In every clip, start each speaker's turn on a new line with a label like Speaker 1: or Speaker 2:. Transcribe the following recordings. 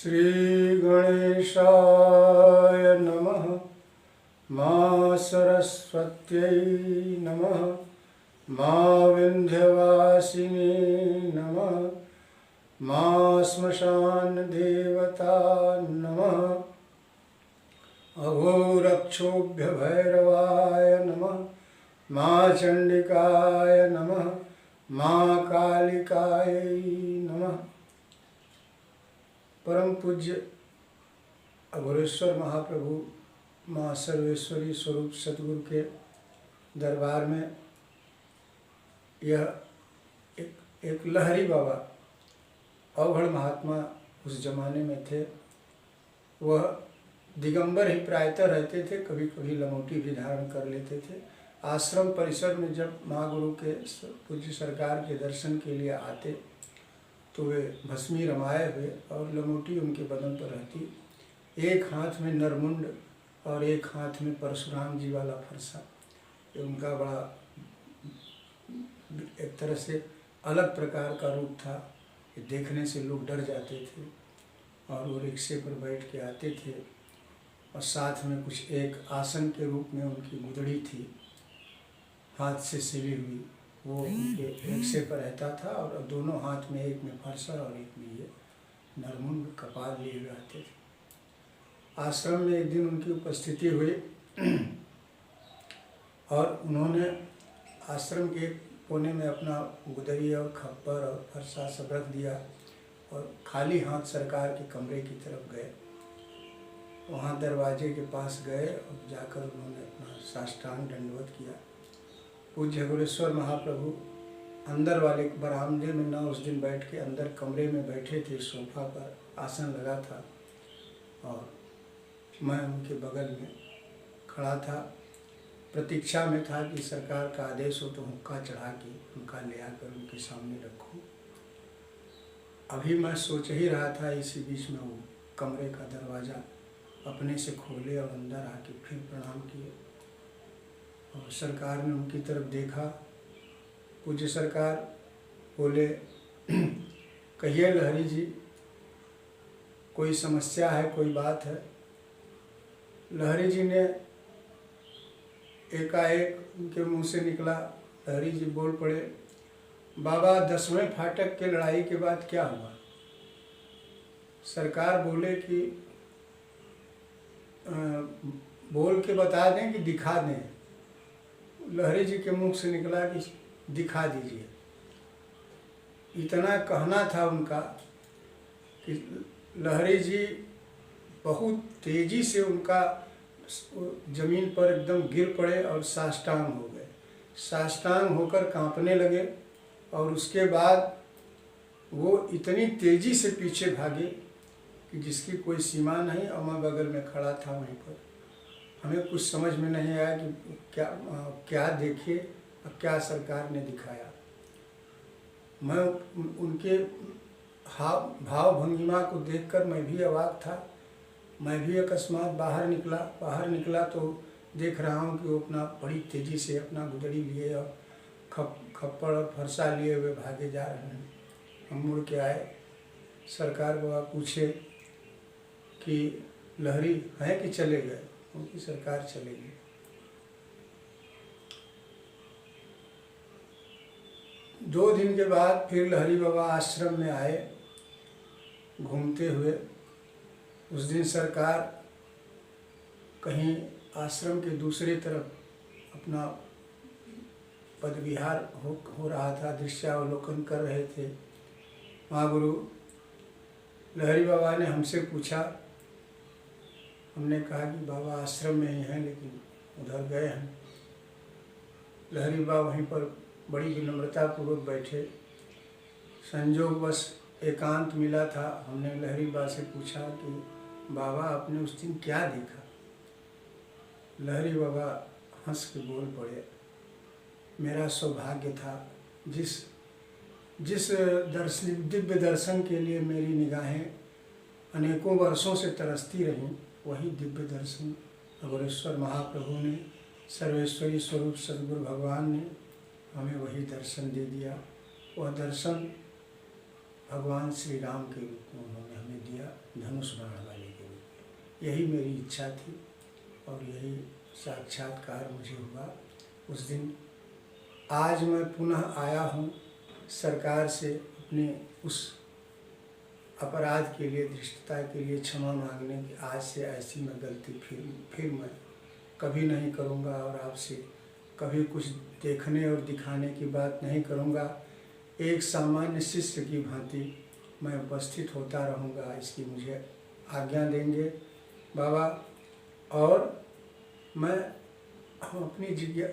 Speaker 1: श्री गणेशाय नमः। माँ सरस्वत्यै नमः। माँ विंध्यवासिनी नमः। माँ श्मशान देवता नमः। अघोरक्षोभ्य भैरवाय नमः। माँ चंडिकाय नमः। माँ कालिकाय नमः। परम पूज्य अघोरेश्वर महाप्रभु माँ सर्वेश्वरी स्वरूप सतगुरु के दरबार में यह एक लहरी बाबा अवघड़ महात्मा उस जमाने में थे। वह दिगंबर ही प्रायतः रहते थे, कभी कभी लंगोटी भी धारण कर लेते थे। आश्रम परिसर में जब महागुरु के पूज्य सरकार के दर्शन के लिए आते तो वे भस्मी रमाए हुए और लंगोटी उनके बदन पर रहती। एक हाथ में नरमुंड और एक हाथ में परशुराम जी वाला फरसा। ये उनका बड़ा एक तरह से अलग प्रकार का रूप था। ये देखने से लोग डर जाते थे। और वो रिक्शे पर बैठ के आते थे और साथ में कुछ एक आसन के रूप में उनकी गुदड़ी थी, हाथ से सिली हुई। वो उनके रिक्शे पर रहता था और दोनों हाथ में, एक में फरसा और एक में ये नरमुंड कपाल लिए हुए आते थे। आश्रम में एक दिन उनकी उपस्थिति हुई और उन्होंने आश्रम के कोने में अपना गुदरी और खप्पर और फरसा सब रख दिया और खाली हाथ सरकार के कमरे की तरफ गए। वहाँ दरवाजे के पास गए और जाकर उन्होंने अपना साष्टांग दंडवत किया। पूज्य अघोरेश्वर महाप्रभु अंदर वाले बरामदे में न उस दिन बैठ के अंदर कमरे में बैठे थे। सोफा पर आसन लगा था और मैं उनके बगल में खड़ा था। प्रतीक्षा में था कि सरकार का आदेश हो तो हुक्का चढ़ा के उनका ले आकर उनके सामने रखूं। अभी मैं सोच ही रहा था, इसी बीच में वो कमरे का दरवाज़ा अपने से खोले और अंदर आके फिर प्रणाम किए और सरकार ने उनकी तरफ देखा। पूज्य सरकार बोले, कहिए लहरी जी, कोई समस्या है, कोई बात है? लहरी जी ने एकाएक उनके मुंह से निकला, लहरी जी बोल पड़े, बाबा 10वें फाटक के लड़ाई के बाद क्या हुआ? सरकार बोले कि बोल के बता दें कि दिखा दें? लहरी जी के मुख से निकला कि दिखा दीजिए। इतना कहना था उनका कि लहरी जी बहुत तेजी से उनका जमीन पर एकदम गिर पड़े और साष्टांग हो गए। साष्टांग होकर कांपने लगे और उसके बाद वो इतनी तेजी से पीछे भागे कि जिसकी कोई सीमा नहीं। और मैं बगल में खड़ा था वहीं पर। हमें कुछ समझ में नहीं आया कि क्या देखे और क्या सरकार ने दिखाया। मैं उनके भाव भंगिमा को देखकर मैं भी अवाक था। मैं भी अकस्मात बाहर निकला तो देख रहा हूँ कि वो अपना बड़ी तेज़ी से अपना गुदड़ी लिए और खप्पड़ और फरसा लिए हुए भागे जा रहे हैं। हम मुड़ के आए। सरकार बाबा पूछे कि लहरी हैं कि चले गए? उनकी सरकार चले गई। दो दिन के बाद फिर लहरी बाबा आश्रम में आए घूमते हुए। उस दिन सरकार कहीं आश्रम के दूसरी तरफ अपना पदविहार हो रहा था, दृश्यावलोकन कर रहे थे। महागुरु लहरी बाबा ने हमसे पूछा। हमने कहा कि बाबा आश्रम में ही हैं लेकिन उधर गए हैं। लहरी बाबा वहीं पर बड़ी विनम्रतापूर्वक बैठे। संजोगवश एकांत मिला था। हमने लहरी बाबा से पूछा कि बाबा आपने उस दिन क्या देखा? लहरी बाबा हंस के बोल पड़े, मेरा सौभाग्य था जिस दिव्य दर्शन के लिए मेरी निगाहें अनेकों वर्षों से तरसती रहीं, वही दिव्य दर्शन अघोरेश्वर महाप्रभु ने, सर्वेश्वरी स्वरूप सद्गुरु भगवान ने हमें वही दर्शन दे दिया। वह दर्शन भगवान श्री राम के रूप में उन्होंने हमें दिया। धनुष यही मेरी इच्छा थी और यही साक्षात्कार मुझे हुआ उस दिन। आज मैं पुनः आया हूँ सरकार से अपने उस अपराध के लिए, धृष्टता के लिए क्षमा मांगने की। आज से ऐसी मैं गलती फिर मैं कभी नहीं करूँगा और आपसे कभी कुछ देखने और दिखाने की बात नहीं करूँगा। एक सामान्य शिष्य की भांति मैं उपस्थित होता रहूँगा, इसकी मुझे आज्ञा देंगे बाबा। और मैं हम अपनी जिज्ञा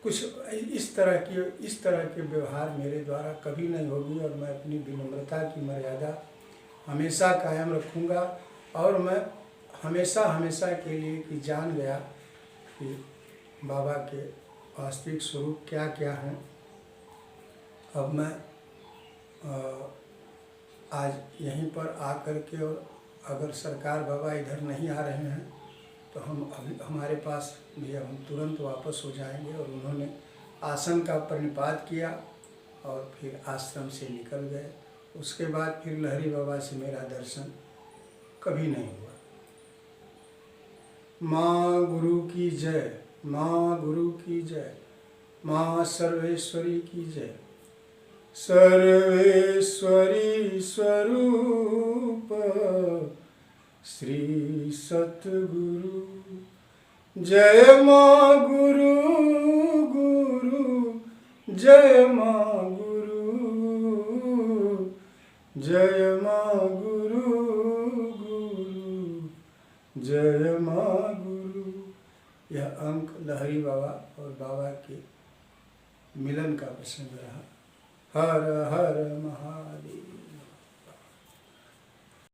Speaker 1: कुछ इस तरह के व्यवहार मेरे द्वारा कभी नहीं होगी और मैं अपनी विनम्रता की मर्यादा हमेशा कायम रखूँगा। और मैं हमेशा के लिए कि जान गया कि बाबा के वास्तविक स्वरूप क्या क्या हैं। अब मैं आज यहीं पर आकर के, और अगर सरकार बाबा इधर नहीं आ रहे हैं तो हमारे पास भी हम तुरंत वापस हो जाएंगे। और उन्होंने आसन का प्रणिपात किया और फिर आश्रम से निकल गए। उसके बाद फिर लहरी बाबा से मेरा दर्शन कभी नहीं हुआ। माँ गुरु की जय, माँ गुरु की जय, माँ सर्वेश्वरी की जय। सर्वेश्वरी स्वरूप श्री सतगुरु, जय माँ गुरु गुरु, जय माँ गुरु, जय माँ गुरु गुरु, जय माँ गुरु। यह अंक लहरी बाबा और बाबा के मिलन का प्रसंग रहा। हर हर महादेव।